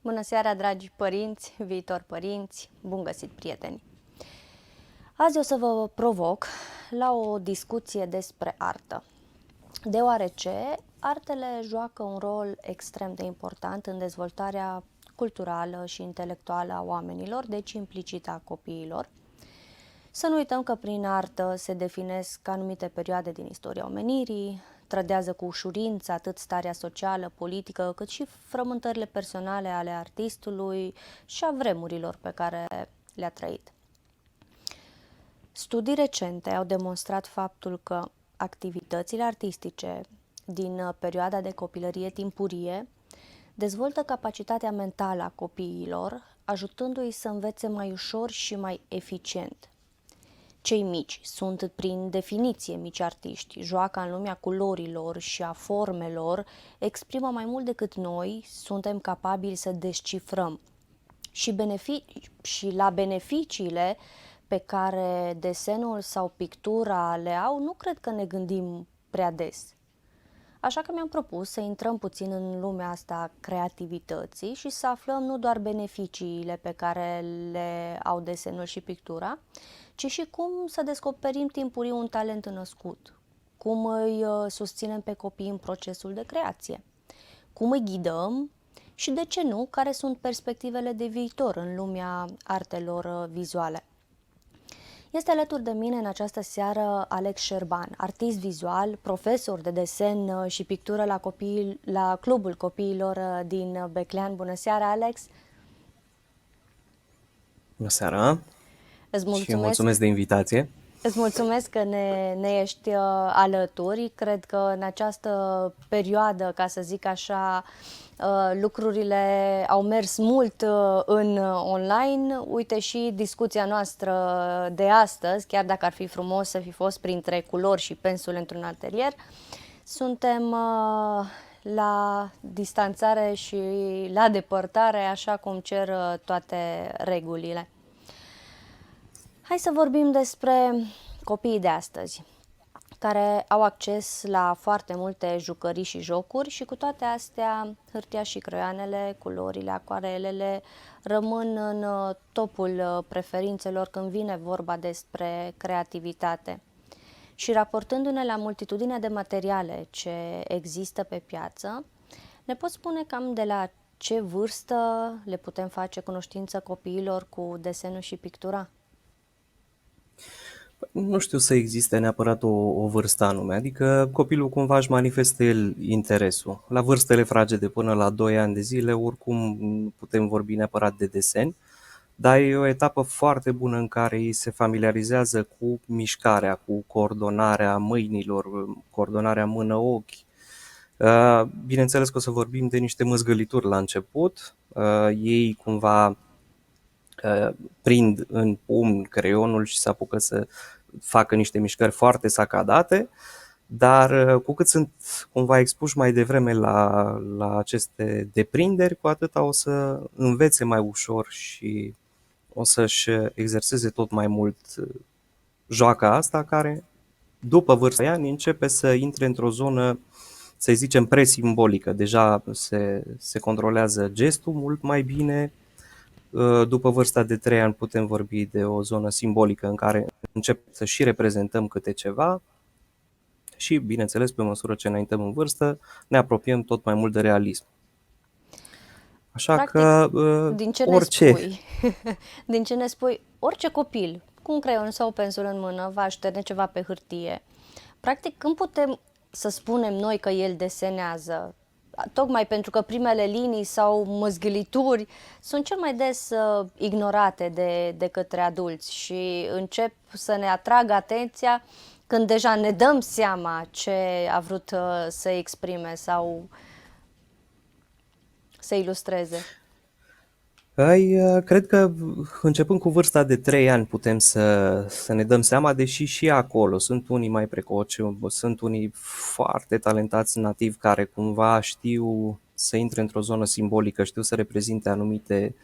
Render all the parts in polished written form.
Bună seara, dragi părinți, viitori părinți, bun găsit, prieteni! Azi o să vă provoc la o discuție despre artă, deoarece artele joacă un rol extrem de important în dezvoltarea culturală și intelectuală a oamenilor, deci implicit a copiilor. Să nu uităm că prin artă se definesc anumite perioade din istoria omenirii, trădează cu ușurință atât starea socială, politică, cât și frământările personale ale artistului și a vremurilor pe care le-a trăit. Studii recente au demonstrat faptul că activitățile artistice din perioada de copilărie timpurie dezvoltă capacitatea mentală a copiilor, ajutându-i să învețe mai ușor și mai eficient. Cei mici sunt, prin definiție, mici artiști, joacă în lumea culorilor și a formelor, exprimă mai mult decât noi, suntem capabili să descifrăm. Și la beneficiile pe care desenul sau pictura le au, nu cred că ne gândim prea des. Așa că mi-am propus să intrăm puțin în lumea asta a creativității și să aflăm nu doar beneficiile pe care le au desenul și pictura, ci și cum să descoperim timpuriu un talent născut, cum îi susținem pe copii în procesul de creație, cum îi ghidăm și, de ce nu, care sunt perspectivele de viitor în lumea artelor vizuale. Este alături de mine în această seară Alex Șerban, artist vizual, profesor de desen și pictură la Clubul Copiilor din Beclean. Bună seara, Alex! Bună seara și mulțumesc de invitație. Îți mulțumesc că ne ești alături. Cred că în această perioadă, ca să zic așa, lucrurile au mers mult în online. Uite și discuția noastră de astăzi, chiar dacă ar fi frumos să fi fost printre culori și pensule într-un atelier, suntem la distanțare și la depărtare, așa cum cer toate regulile. Hai să vorbim despre copiii de astăzi, care au acces la foarte multe jucării și jocuri și cu toate astea, hârtia și creioanele, culorile, acoarelele rămân în topul preferințelor când vine vorba despre creativitate. Și raportându-ne la multitudinea de materiale ce există pe piață, ne poți spune cam de la ce vârstă le putem face cunoștință copiilor cu desenul și pictura? Nu știu să existe neapărat o vârstă anume, adică copilul cumva își manifestă el interesul. La vârstele fragede până la 2 ani de zile, oricum nu putem vorbi neapărat de desen, dar e o etapă foarte bună în care ei se familiarizează cu mișcarea, cu coordonarea mâinilor, coordonarea mână-ochi. Bineînțeles că o să vorbim de niște măzgălituri la început, ei cumva prind în pumn creionul și se apucă să facă niște mișcări foarte sacadate, dar cu cât sunt cumva expuși mai devreme la aceste deprinderi, cu atâta o să învețe mai ușor și o să-și exerseze tot mai mult joaca asta, care după vârsta de ani începe să intre într-o zonă, să zicem, presimbolică. Deja se controlează gestul mult mai bine. După vârsta de 3 ani putem vorbi de o zonă simbolică în care începem să și reprezentăm câte ceva și, bineînțeles, pe măsură ce înaintăm în vârstă, ne apropiem tot mai mult de realism. Așa Practic, că din ce ne orice. spui, din ce ne spui, orice copil cu un creion sau o pensulă în mână va șterne ceva pe hârtie. Practic, când putem să spunem noi că el desenează? Tocmai pentru că primele linii sau măzgălituri sunt cel mai des ignorate de către adulți și încep să ne atragă atenția când deja ne dăm seama ce a vrut să exprime sau să ilustreze. Cred că începând cu vârsta de 3 ani putem să ne dăm seama, deși și acolo sunt unii mai precoci, sunt unii foarte talentați nativi care cumva știu să intre într-o zonă simbolică, știu să reprezinte anumite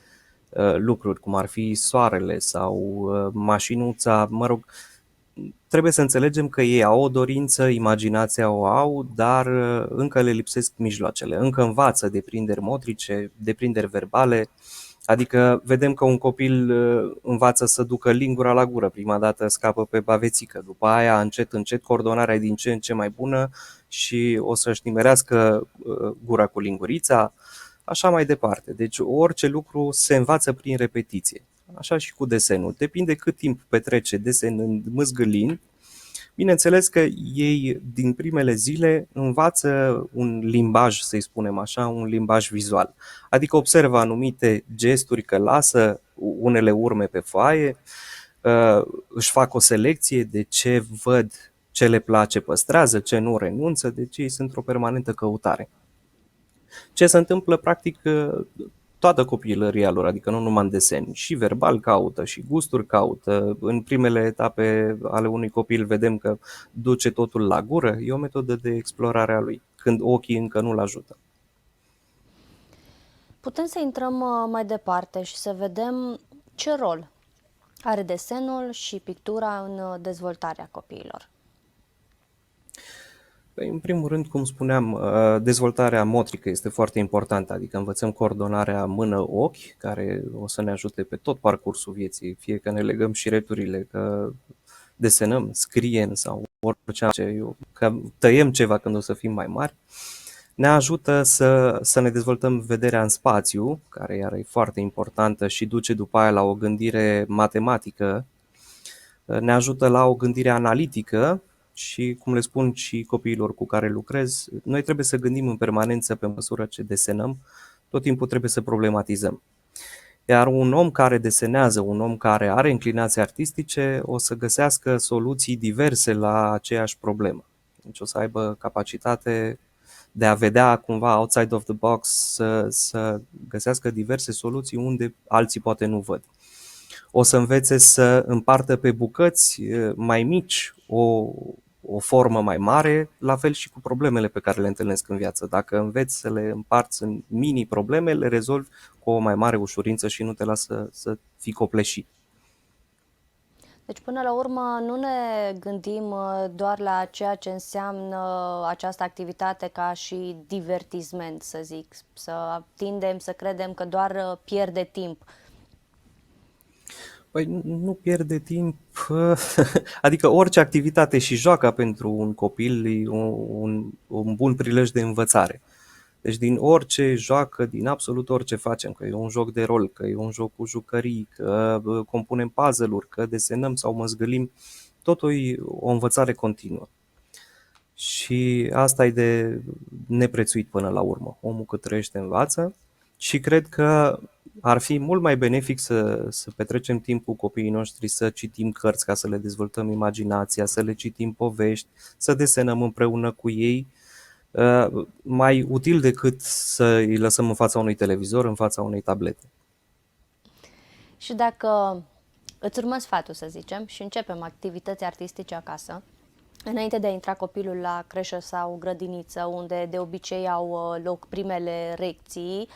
lucruri, cum ar fi soarele sau mașinuța, mă rog, trebuie să înțelegem că ei au o dorință, imaginația o au, dar încă le lipsesc mijloacele. Încă învață deprinderi motrice, deprinderi verbale, adică vedem că un copil învață să ducă lingura la gură, prima dată scapă pe bavețică, după aia încet încet coordonarea e din ce în ce mai bună și o să-și nimerească gura cu lingurița, așa mai departe. Deci orice lucru se învață prin repetiție. Așa și cu desenul. Depinde cât timp petrece desenând, mâzgâlind. Bineînțeles că ei din primele zile învață un limbaj, să-i spunem așa, un limbaj vizual. Adică observă anumite gesturi, că lasă unele urme pe foaie, își fac o selecție de ce văd, ce le place păstrează, ce nu renunță, deci ei sunt într-o permanentă căutare. Ce se întâmplă practic toată copilăria lor, adică nu numai în desen, și verbal caută, și gusturi caută. În primele etape ale unui copil vedem că duce totul la gură, e o metodă de explorare a lui, când ochii încă nu-l ajută. Putem să intrăm mai departe și să vedem ce rol are desenul și pictura în dezvoltarea copiilor. Păi, în primul rând, cum spuneam, dezvoltarea motrică este foarte importantă, adică învățăm coordonarea mână-ochi, care o să ne ajute pe tot parcursul vieții, fie că ne legăm șireturile, că desenăm, scriem sau orice altceva, că tăiem ceva când o să fim mai mari. Ne ajută să ne dezvoltăm vederea în spațiu, care iar e foarte importantă și duce după aia la o gândire matematică, ne ajută la o gândire analitică și, cum le spun și copiilor cu care lucrez, noi trebuie să gândim în permanență pe măsură ce desenăm, tot timpul trebuie să problematizăm. Iar un om care desenează, un om care are inclinații artistice, o să găsească soluții diverse la aceeași problemă. Deci o să aibă capacitate de a vedea cumva outside of the box, să găsească diverse soluții unde alții poate nu văd. O să învețe să împartă pe bucăți mai mici o formă mai mare, la fel și cu problemele pe care le întâlnesc în viață. Dacă înveți să le împarți în mini-probleme, le rezolvi cu o mai mare ușurință și nu te lasă să fii copleșit. Deci, până la urmă, nu ne gândim doar la ceea ce înseamnă această activitate ca și divertisment, să zic, să tindem să credem că doar pierde timp. Păi nu pierde timp, adică orice activitate și joaca pentru un copil e un bun prilej de învățare. Deci din orice joacă, din absolut orice facem, că e un joc de rol, că e un joc cu jucării, că compunem puzzle-uri, că desenăm sau măzgălim, totul e o învățare continuă. Și asta e de neprețuit până la urmă. Omul cât trăiește învață și cred că ar fi mult mai benefic să petrecem timp cu copiii noștri, să citim cărți ca să le dezvoltăm imaginația, să le citim povești, să desenăm împreună cu ei, mai util decât să îi lăsăm în fața unui televizor, în fața unei tablete. Și dacă îți urmăm sfatul, să zicem, și începem activități artistice acasă, înainte de a intra copilul la creșă sau grădiniță, unde de obicei au loc primele recții,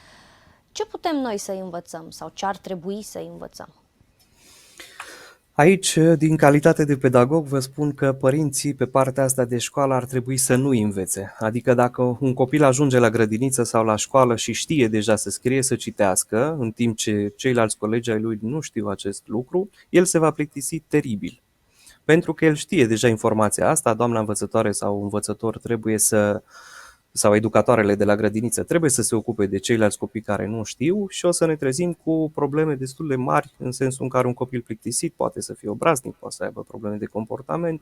ce putem noi să învățăm sau ce ar trebui să învățăm? Aici, din calitate de pedagog, vă spun că părinții pe partea asta de școală ar trebui să nu învețe. Adică dacă un copil ajunge la grădiniță sau la școală și știe deja să scrie, să citească, în timp ce ceilalți colegi ai lui nu știu acest lucru, el se va plictisi teribil. Pentru că el știe deja informația asta, doamna învățătoare sau învățător trebuie sau educatoarele de la grădiniță trebuie să se ocupe de ceilalți copii care nu știu și o să ne trezim cu probleme destul de mari, în sensul în care un copil plictisit poate să fie obraznic, poate să aibă probleme de comportament,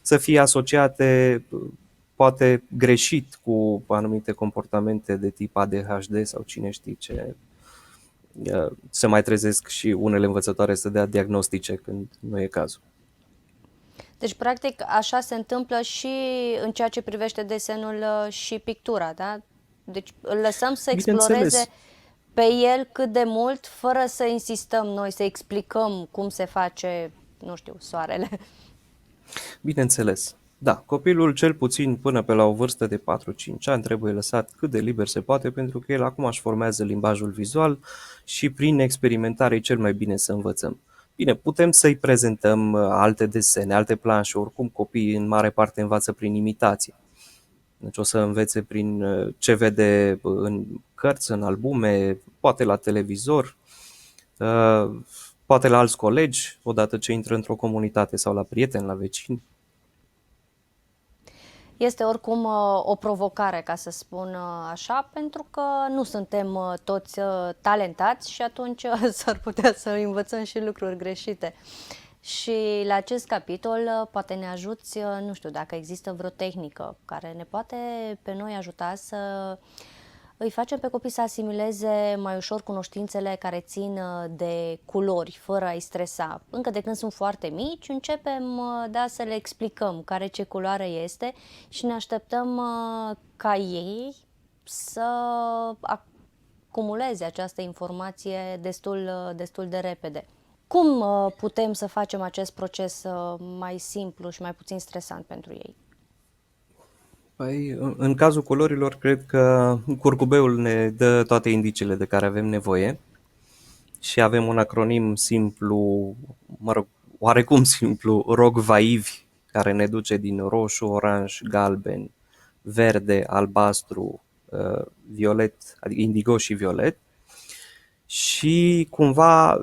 să fie asociate poate greșit cu anumite comportamente de tip ADHD sau cine știe ce. Se mai trezesc și unele învățătoare să dea diagnostice când nu e cazul. Deci, practic, așa se întâmplă și în ceea ce privește desenul și pictura, da? Deci îl lăsăm să exploreze pe el cât de mult, fără să insistăm noi, să explicăm cum se face, nu știu, soarele. Bineînțeles. Da, copilul cel puțin până pe la o vârstă de 4-5 ani trebuie lăsat cât de liber se poate, pentru că el acum își formează limbajul vizual și prin experimentare e cel mai bine să învățăm. Bine, putem să-i prezentăm alte desene, alte planșe, oricum copiii în mare parte învață prin imitație. Deci o să învețe prin ce vede în cărți, în albume, poate la televizor, poate la alți colegi, odată ce intră într-o comunitate sau la prieteni, la vecini. Este oricum o provocare, ca să spun așa, pentru că nu suntem toți talentați și atunci s-ar putea să învățăm și lucruri greșite. Și la acest capitol poate ne ajuți, nu știu, dacă există vreo tehnică care ne poate pe noi ajuta să îi facem pe copii să asimileze mai ușor cunoștințele care țin de culori, fără a-i stresa. Încă de când sunt foarte mici, începem da, să le explicăm care ce culoare este și ne așteptăm ca ei să acumuleze această informație destul de repede. Cum putem să facem acest proces mai simplu și mai puțin stresant pentru ei? Păi, în cazul culorilor, cred că curcubeul ne dă toate indiciile de care avem nevoie și avem un acronim simplu, mă rog, oarecum simplu, ROG-VAIVI, care ne duce din roșu, oranj, galben, verde, albastru, violet, adică indigo și violet. Și cumva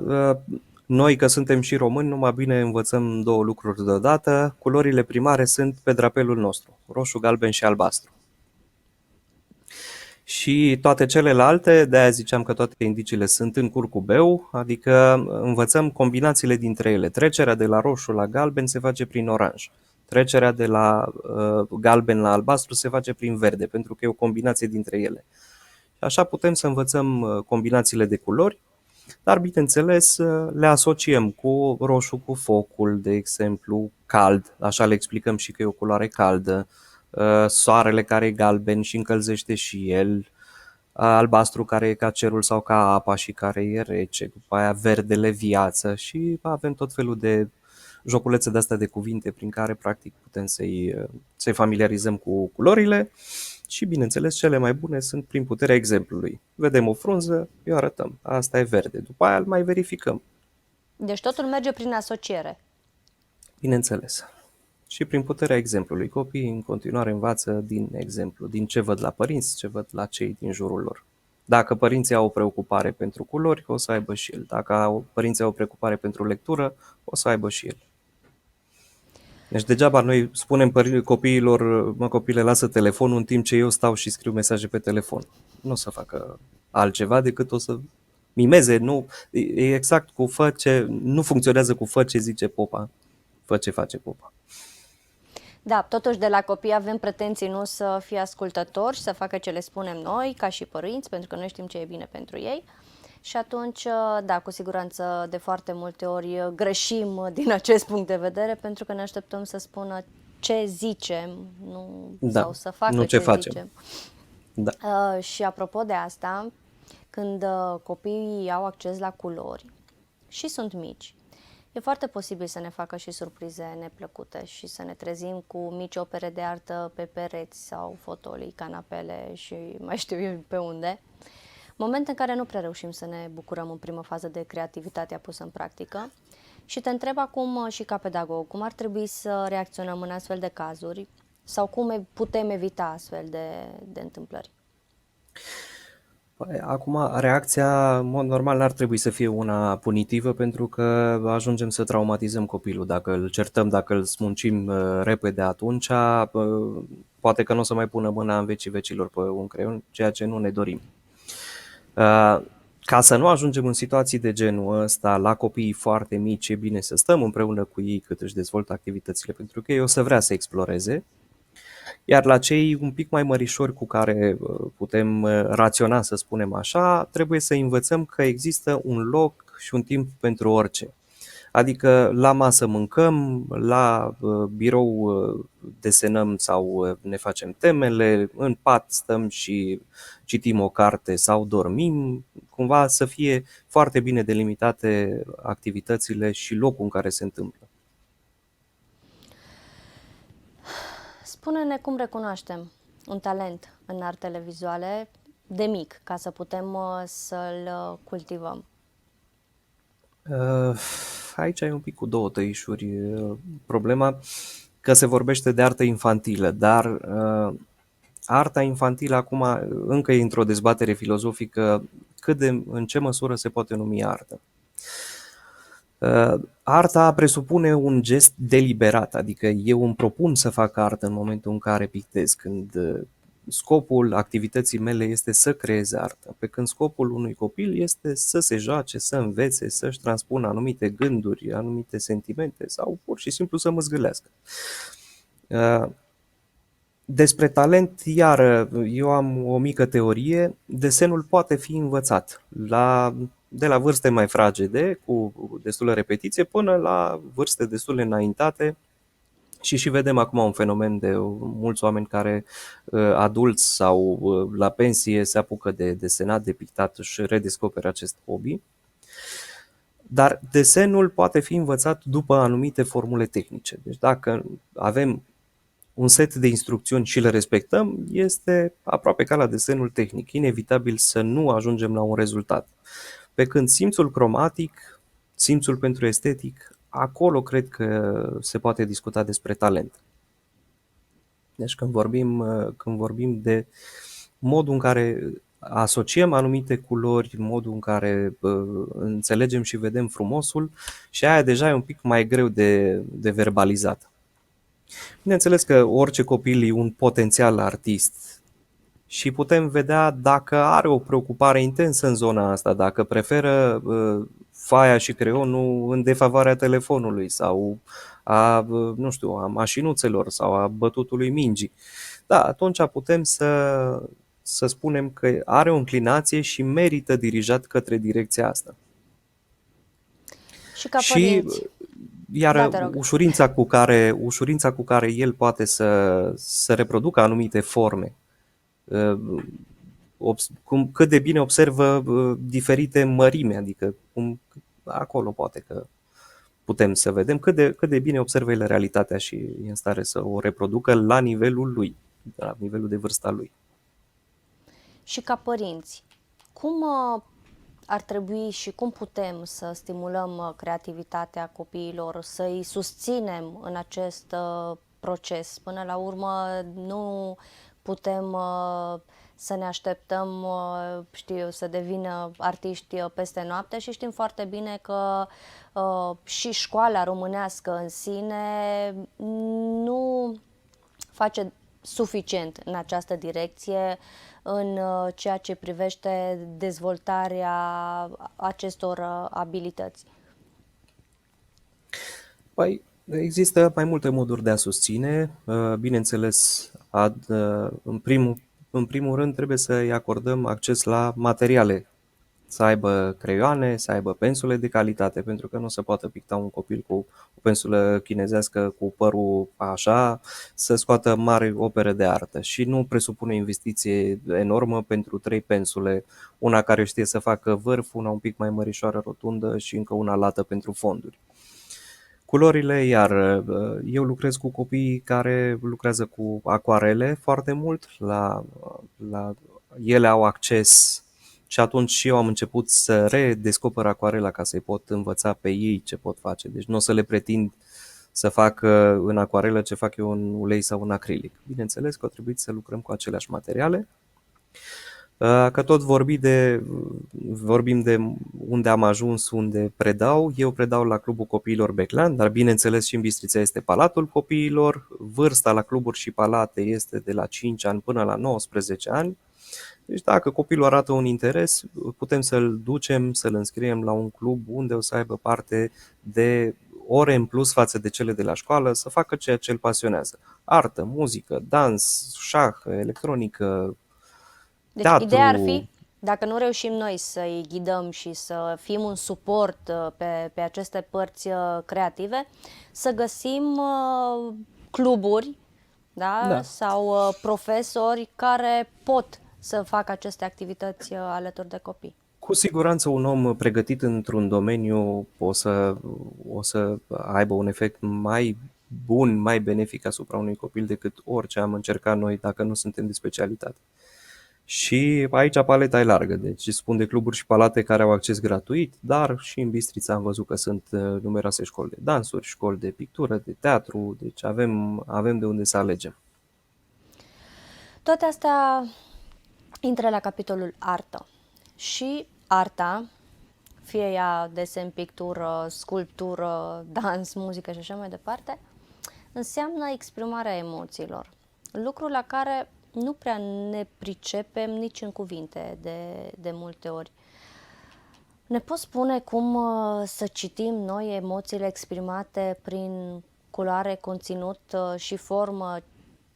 noi, că suntem și români, numai bine învățăm două lucruri deodată. Culorile primare sunt pe drapelul nostru, roșu, galben și albastru. Și toate celelalte, de-aia ziceam că toate indiciile sunt în curcubeu, adică învățăm combinațiile dintre ele. Trecerea de la roșu la galben se face prin oranj. Trecerea de la galben la albastru se face prin verde, pentru că e o combinație dintre ele. Și așa putem să învățăm combinațiile de culori, dar bineînțeles le asociem cu roșu cu focul, de exemplu, cald, așa le explicăm și că e o culoare caldă, soarele care e galben și încălzește și el, albastru care e ca cerul sau ca apa și care e rece, după aia verdele viață și avem tot felul de joculețe de astea de cuvinte prin care practic putem să-i familiarizăm cu culorile și bineînțeles cele mai bune sunt prin puterea exemplului. Vedem o frunză, îi arătăm, asta e verde, după aia îl mai verificăm, Deci totul merge prin asociere. bineînțeles. Și prin puterea exemplului, copiii în continuare învață din exemplu, din ce văd la părinți, ce văd la cei din jurul lor. Dacă părinții au o preocupare pentru culori, o să aibă și el. Dacă părinții au o preocupare pentru lectură, o să aibă și el. Deci degeaba noi spunem copiilor, mă copile, lasă telefonul în timp ce eu stau și scriu mesaje pe telefon. Nu o să facă altceva decât o să mimeze, nu, e exact cu fă ce, nu funcționează cu fă ce zice popa, fă ce face popa. Da, totuși de la copii avem pretenții nu să fie ascultători și să facă ce le spunem noi, ca și părinți, pentru că noi știm ce e bine pentru ei. Și atunci, da, cu siguranță de foarte multe ori greșim din acest punct de vedere, pentru că ne așteptăm să spună ce zicem, nu, Da, sau să facă nu ce facem. zicem. Da. Și apropo de asta, când copiii au acces la culori și sunt mici, e foarte posibil să ne facă și surprize neplăcute și să ne trezim cu mici opere de artă pe pereți sau fotolii, canapele și mai știu eu pe unde. Moment în care nu prea reușim să ne bucurăm în primă fază de creativitatea pusă în practică. Și te întreb acum și ca pedagog, cum ar trebui să reacționăm în astfel de cazuri sau cum putem evita astfel de întâmplări? Păi, acum, reacția, în mod normal, n-ar trebui să fie una punitivă pentru că ajungem să traumatizăm copilul. Dacă îl certăm, dacă îl smuncim repede atunci, poate că nu o să mai pună mâna în vecii vecilor pe un creion, ceea ce nu ne dorim. Ca să nu ajungem în situații de genul ăsta la copiii foarte mici, e bine să stăm împreună cu ei cât își dezvoltă activitățile, pentru că ei o să vrea să exploreze. Iar la cei un pic mai mărișori cu care putem raționa, să spunem așa, trebuie să învățăm că există un loc și un timp pentru orice. Adică la masă mâncăm, la birou desenăm sau ne facem temele, în pat stăm și citim o carte sau dormim, cumva să fie foarte bine delimitate activitățile și locul în care se întâmplă. Spune-ne cum recunoaștem un talent în artele vizuale de mic, ca să putem să-l cultivăm. aici e un pic cu două tăișuri problema, că se vorbește de artă infantilă, dar arta infantilă acum încă e într-o dezbatere filozofică în ce măsură se poate numi artă. Arta presupune un gest deliberat, adică eu îmi propun să fac artă în momentul în care pictez, când scopul activității mele este să creez artă, pe când scopul unui copil este să se joace, să învețe, să-și transpună anumite gânduri, anumite sentimente sau pur și simplu să măzgâlească. Despre talent, iar eu am o mică teorie, desenul poate fi învățat de la vârste mai fragede, cu destulă repetiție, până la vârste destul de înaintate și vedem acum un fenomen de mulți oameni care, adulți sau la pensie, se apucă de desenat, de pictat, își redescoperă acest hobby. Dar desenul poate fi învățat după anumite formule tehnice. Deci dacă avem un set de instrucțiuni și le respectăm, este aproape ca la desenul tehnic, inevitabil să nu ajungem la un rezultat. Pe când simțul cromatic, simțul pentru estetic, acolo cred că se poate discuta despre talent. Deci când vorbim de modul în care asociem anumite culori, modul în care înțelegem și vedem frumosul, și aia deja e un pic mai greu de verbalizat. Bineînțeles că orice copil e un potențial artist și putem vedea dacă are o preocupare intensă în zona asta, dacă preferă faia și creionul în defavoarea telefonului sau nu știu, a mașinuțelor sau a bătutului mingii. Da, atunci putem să spunem că are o înclinație și merită dirijat către direcția asta. Și ca Și părinți. iar Da, te rog. ușurința cu care el poate să reproducă anumite forme, cât de bine observă diferite mărimi, adică acolo poate că putem să vedem cât de bine observă el realitatea și e în stare să o reproducă la nivelul lui, la nivelul de vârsta lui. Și ca părinți, cum ar trebui și cum putem să stimulăm creativitatea copiilor, să-i susținem în acest proces? Până la urmă, nu putem să ne așteptăm, știu, să devină artiști peste noapte și știm foarte bine că și școala românească în sine nu face suficient în această direcție în ceea ce privește dezvoltarea acestor abilități. Păi, există mai multe moduri de a susține. Bineînțeles, în primul rând trebuie să-i acordăm acces la materiale, să aibă creioane, să aibă pensule de calitate, pentru că nu se poate picta un copil cu o pensulă chinezească cu părul așa, să scoată mari opere de artă și nu presupune investiție enormă pentru 3 pensule, una care știe să facă vârf, una un pic mai mărișoară rotundă și încă una lată pentru fonduri. Culorile, iar eu lucrez cu copii care lucrează cu acoarele foarte mult, la ele au acces și atunci și eu am început să redescoper acoarela ca să-i pot învăța pe ei ce pot face. Deci nu o să le pretind să fac în acoarelă ce fac eu în ulei sau în acrilic. Bineînțeles că a trebuit să lucrăm cu aceleași materiale. Că tot vorbim de unde am ajuns, unde predau. Eu predau la Clubul Copiilor Beclan, dar bineînțeles și în Bistrița este Palatul Copiilor. Vârsta la cluburi și palate este de la 5 ani până la 19 ani. Deci dacă copilul arată un interes, putem să-l ducem, să-l înscriem la un club unde o să aibă parte de ore în plus față de cele de la școală, să facă ceea ce îl pasionează. Artă, muzică, dans, șah, electronică, Deci ideea ar teatru. fi, dacă nu reușim noi să-i ghidăm și să fim un suport pe aceste părți creative, să găsim cluburi, da? Da. Sau profesori care pot să facă aceste activități alături de copii. Cu siguranță un om pregătit într-un domeniu o să aibă un efect mai bun, mai benefic asupra unui copil decât orice am încercat noi dacă nu suntem de specialitate. Și aici paleta e largă, deci spun de cluburi și palate care au acces gratuit, dar și în Bistrița am văzut că sunt numeroase școli de dansuri, școli de pictură, de teatru, deci avem de unde să alegem. Toate astea intră la capitolul artă. Și arta, fie ea desen, pictură, sculptură, dans, muzică și așa mai departe, înseamnă exprimarea emoțiilor. Lucru la care nu prea ne pricepem nici în cuvinte de multe ori. Ne poți spune cum să citim noi emoțiile exprimate prin culoare, conținut și formă,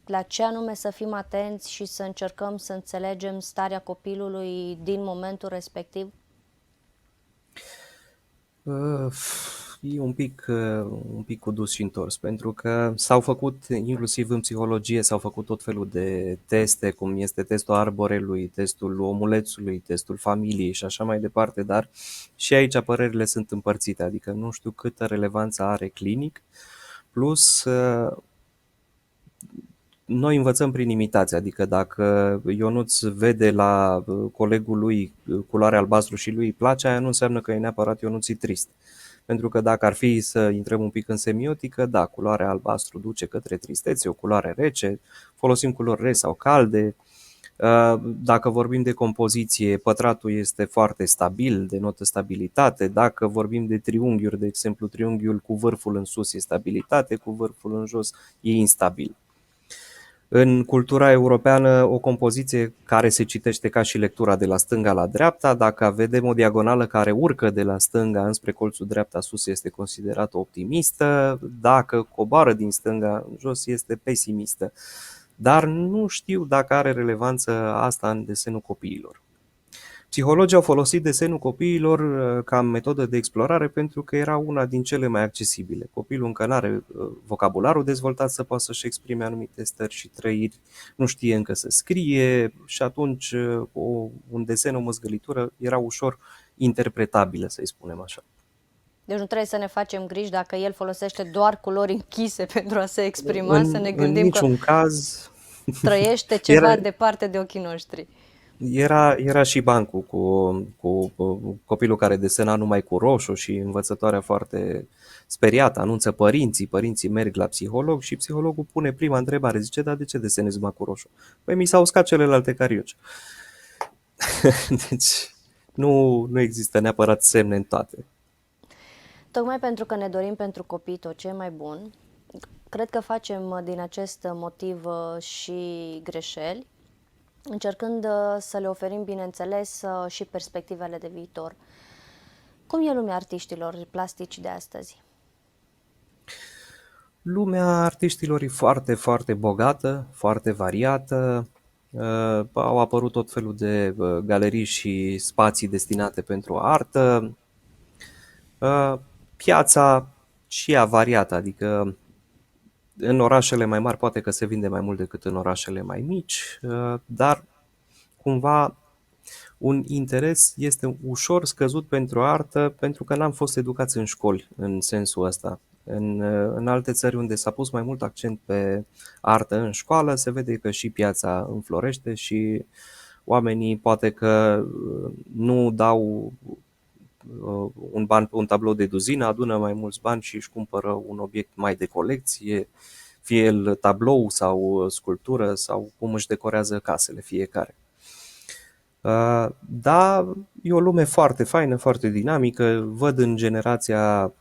la ce anume să fim atenți și să încercăm să înțelegem starea copilului din momentul respectiv? Uh, E un pic cu dus și întors, pentru că s-au făcut, inclusiv în psihologie, s-au făcut tot felul de teste, cum este testul arborelui, testul omulețului, testul familiei și așa mai departe, dar și aici părerile sunt împărțite, adică nu știu câtă relevanță are clinic, plus noi învățăm prin imitație, adică dacă Ionuț vede la colegul lui culoarea albastru și lui îi place, aia nu înseamnă că e neapărat Ionuț e trist. Pentru că dacă ar fi să intrăm un pic în semiotică, da, culoarea albastru duce către tristețe, o culoare rece, folosim culori reci sau calde. Dacă vorbim de compoziție, pătratul este foarte stabil, denotă stabilitate. Dacă vorbim de triunghiuri, de exemplu, triunghiul cu vârful în sus e stabilitate, cu vârful în jos e instabil. În cultura europeană, o compoziție care se citește ca și lectura de la stânga la dreapta, dacă vedem o diagonală care urcă de la stânga înspre colțul dreapta sus, este considerată optimistă, dacă coboară din stânga în jos, este pesimistă. Dar nu știu dacă are relevanță asta în desenul copiilor. Psihologii au folosit desenul copiilor ca metodă de explorare pentru că era una din cele mai accesibile. Copilul încă nu are vocabularul dezvoltat să poată să-și exprime anumite stări și trăiri, nu știe încă să scrie și atunci un desen, o măzgălitură era ușor interpretabilă, să-i spunem așa. Deci nu trebuie să ne facem griji dacă el folosește doar culori închise pentru a se exprima, să ne În gândim că niciun caz trăiește era, ceva departe de ochii noștri. Era și bancul cu copilul care desena numai cu roșu și învățătoarea foarte speriată, anunță părinții merg la psiholog și psihologul pune prima întrebare, zice, da, de ce desenezi numai cu roșu? Păi mi s-au uscat celelalte carioci. Deci nu există neapărat semne în toate. Tocmai pentru că ne dorim pentru copii tot ce e mai bun, cred că facem din acest motiv și greșeli, încercând să le oferim, bineînțeles, și perspectivele de viitor. Cum e lumea artiștilor plastici de astăzi? Lumea artiștilor e foarte, foarte bogată, foarte variată. Au apărut tot felul de galerii și spații destinate pentru artă. Piața și ea variată, adică în orașele mai mari poate că se vinde mai mult decât în orașele mai mici, dar cumva un interes este ușor scăzut pentru artă pentru că n-am fost educați în școli în sensul ăsta. În alte țări unde s-a pus mai mult accent pe artă în școală, se vede că și piața înflorește și oamenii poate că nu dau un ban pe un tablou de duzină, adună mai mulți bani și își cumpără un obiect mai de colecție, fie el tablou sau sculptură sau cum își decorează casele fiecare. Da, e o lume foarte faină, foarte dinamică. Văd în generația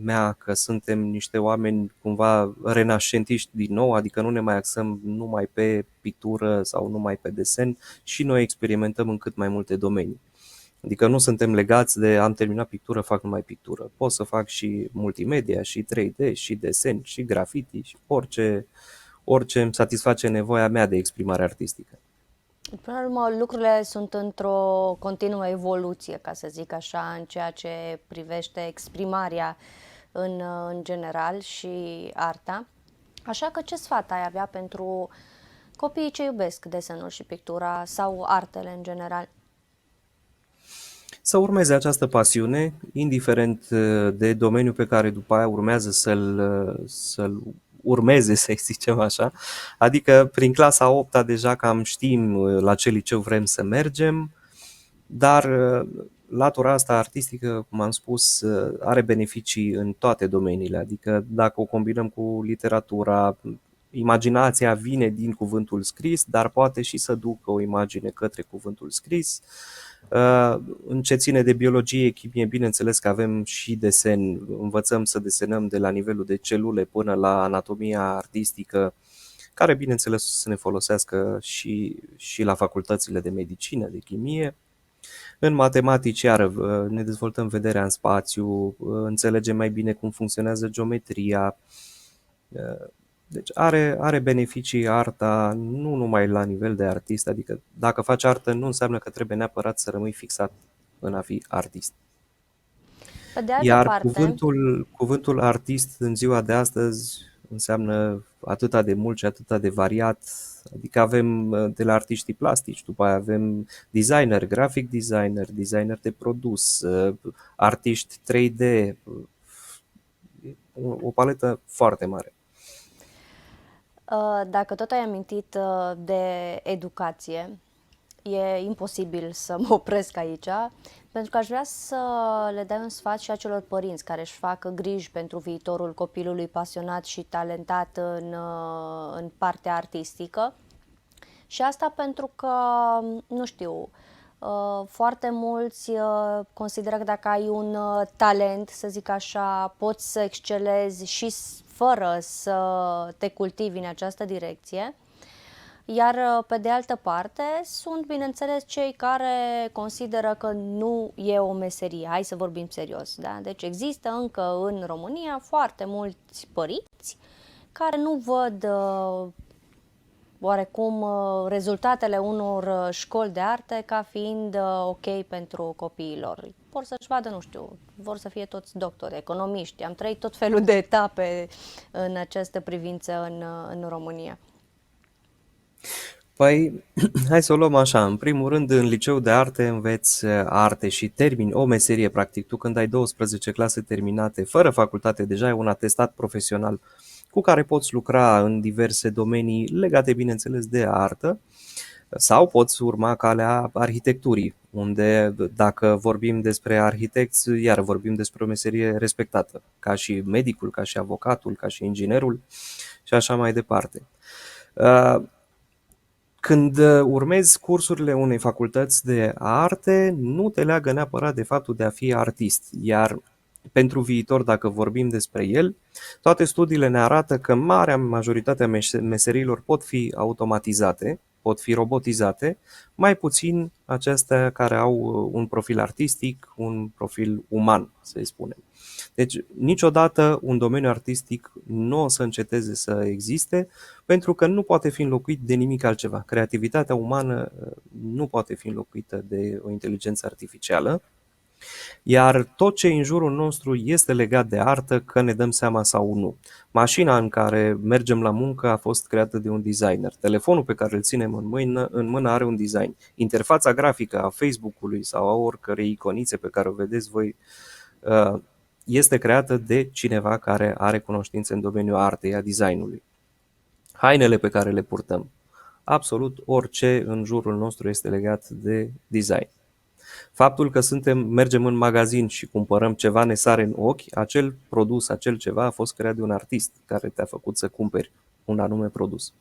mea că suntem niște oameni cumva renașentiști din nou, adică nu ne mai axăm numai pe pictură sau numai pe desen și noi experimentăm în cât mai multe domenii. Adică nu suntem legați de am terminat pictură, fac numai pictură. Pot să fac și multimedia, și 3D, și desen, și graffiti, și orice îmi satisface nevoia mea de exprimare artistică. Până la urmă, lucrurile sunt într-o continuă evoluție, ca să zic așa, în ceea ce privește exprimarea în general și arta. Așa că ce sfat ai avea pentru copiii ce iubesc desenul și pictura sau artele în general? Să urmeze această pasiune, indiferent de domeniul pe care după aia urmează să-l urmeze, să zicem așa. Adică prin clasa a 8-a deja cam știm la ce liceu vrem să mergem, dar latura asta artistică, cum am spus, are beneficii în toate domeniile. Adică dacă o combinăm cu literatura, imaginația vine din cuvântul scris, dar poate și să ducă o imagine către cuvântul scris. În ce ține de biologie, chimie, bineînțeles că avem și desen, învățăm să desenăm de la nivelul de celule până la anatomia artistică, care bineînțeles să ne folosească și la facultățile de medicină, de chimie. În matematici, iară, ne dezvoltăm vederea în spațiu, înțelegem mai bine cum funcționează geometria. Deci are beneficii arta nu numai la nivel de artist, adică dacă faci artă nu înseamnă că trebuie neapărat să rămâi fixat în a fi artist. Pe de altă Iar parte, cuvântul artist în ziua de astăzi înseamnă atâta de mult și atâta de variat, adică avem de la artiștii plastici, după aia avem designer, graphic designer, designer de produs, artiști 3D, o paletă foarte mare. dacă tot ai amintit de educație, e imposibil să mă opresc aici, pentru că aș vrea să le dai un sfat și acelor părinți care își fac griji pentru viitorul copilului pasionat și talentat în partea artistică. Și asta pentru că, nu știu, foarte mulți consideră că dacă ai un talent, să zic așa, poți să excelezi și fără să te cultivi în această direcție. Iar pe de altă parte sunt, bineînțeles, cei care consideră că nu e o meserie. Hai să vorbim serios, da? Deci există încă în România foarte mulți părinți care nu văd oarecum rezultatele unor școli de arte ca fiind ok pentru copiii lor. Vor să-și vadă, nu știu, vor să fie toți doctori, economiști. Am trăit tot felul de etape în această privință în România. Păi, hai să o luăm așa. În primul rând, în liceu de arte înveți arte și termini o meserie, practic. Tu când ai 12 clase terminate, fără facultate, deja ai un atestat profesional cu care poți lucra în diverse domenii legate, bineînțeles, de artă, sau poți urma calea arhitecturii, unde, dacă vorbim despre arhitecți, iar vorbim despre o meserie respectată, ca și medicul, ca și avocatul, ca și inginerul și așa mai departe. Când urmezi cursurile unei facultăți de arte, nu te leagă neapărat de faptul de a fi artist, iar pentru viitor, dacă vorbim despre el, toate studiile ne arată că marea majoritate a meseriilor pot fi automatizate, pot fi robotizate, mai puțin acestea care au un profil artistic, un profil uman, să-i spunem. Deci, niciodată un domeniu artistic nu o să înceteze să existe, pentru că nu poate fi înlocuit de nimic altceva. Creativitatea umană nu poate fi înlocuită de o inteligență artificială, iar tot ce în jurul nostru este legat de artă, că ne dăm seama sau nu. Mașina în care mergem la muncă a fost creată de un designer. Telefonul pe care îl ținem în mână are un design. Interfața grafică a Facebook-ului sau a oricărei iconițe pe care o vedeți voi este creată de cineva care are cunoștințe în domeniul artei, a designului. Hainele pe care le purtăm, absolut orice în jurul nostru este legat de design. Faptul că mergem în magazin și cumpărăm ceva ne sare în ochi, acel produs, acel ceva a fost creat de un artist care te-a făcut să cumperi un anume produs.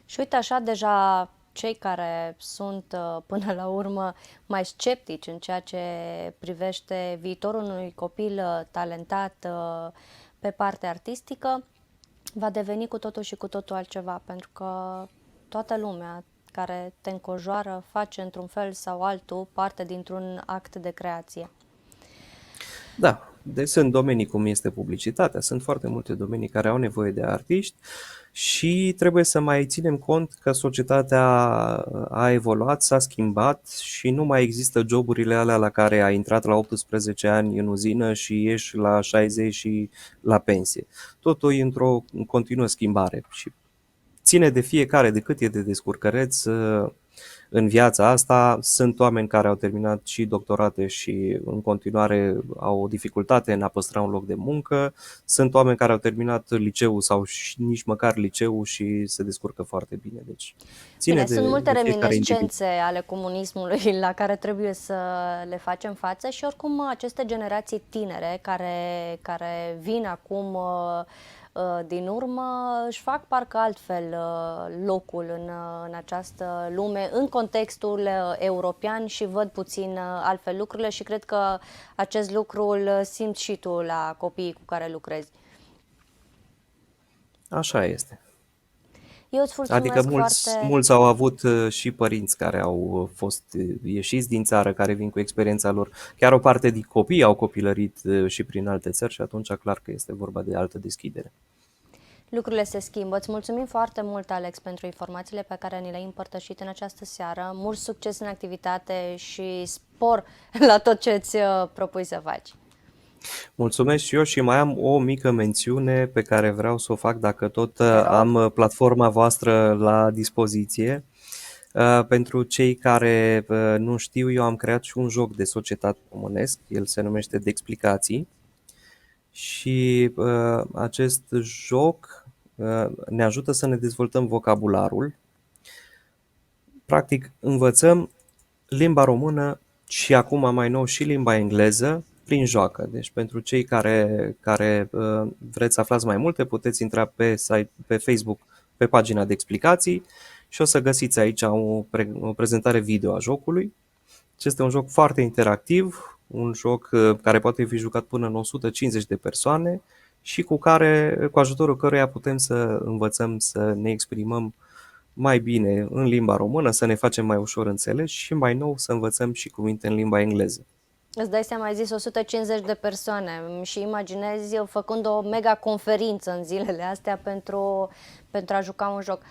Și uite așa, deja cei care sunt până la urmă mai sceptici în ceea ce privește viitorul unui copil talentat pe partea artistică, va deveni cu totul și cu totul altceva, pentru că toată lumea care te înconjoară face într-un fel sau altul parte dintr-un act de creație. Da, deci sunt domenii cum este publicitatea, sunt foarte multe domenii care au nevoie de artiști și trebuie să mai ținem cont că societatea a evoluat, s-a schimbat și nu mai există joburile alea la care ai intrat la 18 ani în uzină și ieși la 60 și la pensie. Totul e într-o continuă schimbare și ține de fiecare de cât e de descurcăreț în viața asta. Sunt oameni care au terminat și doctorate și în continuare au o dificultate în a păstra un loc de muncă. Sunt oameni care au terminat liceul sau nici măcar liceul și se descurcă foarte bine. Deci ține Bine, sunt multe de fiecare individ. reminiscențe ale comunismului la care trebuie să le facem față și oricum aceste generații tinere care vin acum din urmă își fac parcă altfel locul în această lume, în contextul european și văd puțin altfel lucrurile și cred că acest lucru îl simți și tu la copiii cu care lucrezi. Așa este. Eu îți Adică mulțumesc foarte... mulți au avut și părinți care au fost ieșiți din țară, care vin cu experiența lor. Chiar o parte din copii au copilărit și prin alte țări și atunci clar că este vorba de altă deschidere. Lucrurile se schimbă. Îți mulțumim foarte mult, Alex, pentru informațiile pe care ni le-ai împărtășit în această seară. Mult succes în activitate și spor la tot ce îți propui să faci. Mulțumesc și eu și mai am o mică mențiune pe care vreau să o fac dacă tot Te rog. am platforma voastră la dispoziție. Pentru cei care nu știu, eu am creat și un joc de societate românesc, el se numește De Explicații și acest joc ne ajută să ne dezvoltăm vocabularul. Practic învățăm limba română și acum mai nou și limba engleză prin joacă. Deci pentru cei care vreți să aflați mai multe, puteți intra pe site, pe Facebook, pe pagina de explicații și o să găsiți aici o prezentare video a jocului. Este un joc foarte interactiv, un joc care poate fi jucat până în 150 de persoane și cu ajutorul căruia putem să învățăm să ne exprimăm mai bine în limba română, să ne facem mai ușor înțeleși și mai nou să învățăm și cuvinte în limba engleză. Îți dai seama, ai zis 150 de persoane și imaginezi eu făcând o mega conferință în zilele astea pentru a juca un joc.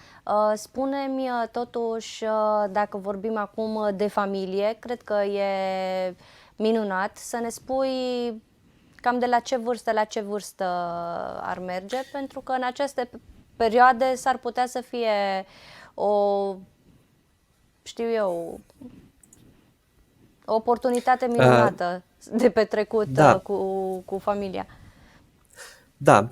Spune-mi totuși, dacă vorbim acum de familie, cred că e minunat să ne spui cam de la ce vârstă ar merge, pentru că în aceste perioade s-ar putea să fie o, știu eu, o oportunitate minunată de petrecut Da, cu familia. da,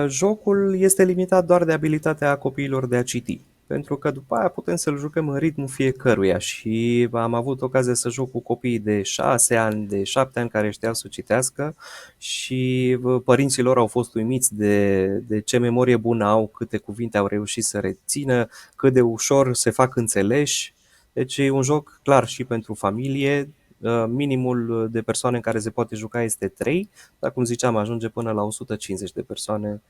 jocul este limitat doar de abilitatea copiilor de a citi, pentru că după aia putem să-l jucăm în ritmul fiecăruia și am avut ocazia să joc cu copiii de 6 ani, de 7 ani care știau să citească și părinții lor au fost uimiți de ce memorie bună au, câte cuvinte au reușit să rețină, cât de ușor se fac înțeleși. Deci e un joc clar și pentru familie. Minimul de persoane în care se poate juca este 3, dar cum ziceam ajunge până la 150 de persoane.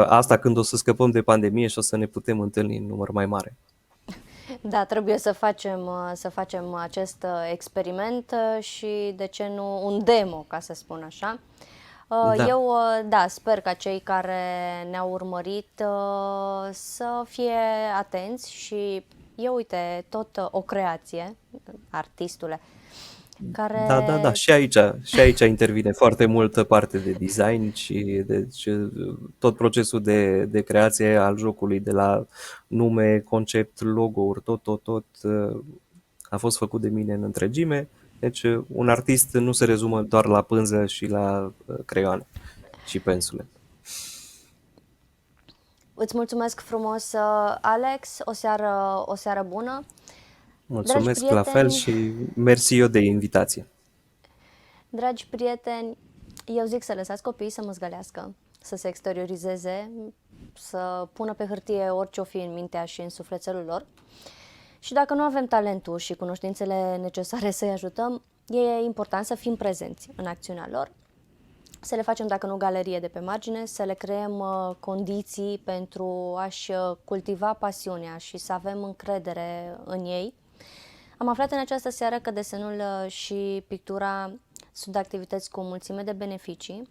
Asta când o să scăpăm de pandemie și o să ne putem întâlni în număr mai mare. Da, trebuie să facem acest experiment și, de ce nu, un demo, ca să spun așa. Da. Eu, da, sper ca cei care ne-au urmărit să fie atenți și eu, uite, tot o creație, artistule, Da, da, care... da, și aici intervine foarte multă parte de design și deci, tot procesul de creație al jocului, de la nume, concept, logo-uri, tot a fost făcut de mine în întregime. Deci un artist nu se rezumă doar la pânză și la creioane și pensule. Îți mulțumesc frumos, Alex, o seară bună. Dragi Mulțumesc la fel prieteni, și mersi eu de invitație. dragi prieteni, eu zic să lăsați copiii să măzgălească, să se exteriorizeze, să pună pe hârtie orice o fi în mintea și în sufletelul lor. Și dacă nu avem talentul și cunoștințele necesare să-i ajutăm, e important să fim prezenți în acțiunea lor, să le facem, dacă nu galerie de pe margine, să le creăm condiții pentru a-și cultiva pasiunea și să avem încredere în ei. Am aflat în această seară că desenul și pictura sunt activități cu o mulțime de beneficii,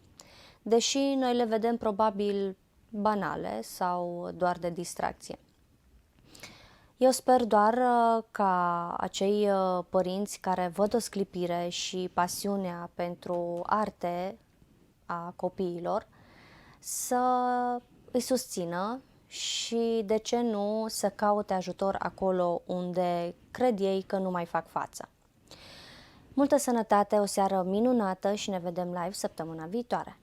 deși noi le vedem probabil banale sau doar de distracție. Eu sper doar ca acei părinți care văd o sclipire și pasiunea pentru arte a copiilor să îi susțină și, de ce nu, să caute ajutor acolo unde cred ei că nu mai fac față. Multă sănătate, o seară minunată și ne vedem live săptămâna viitoare!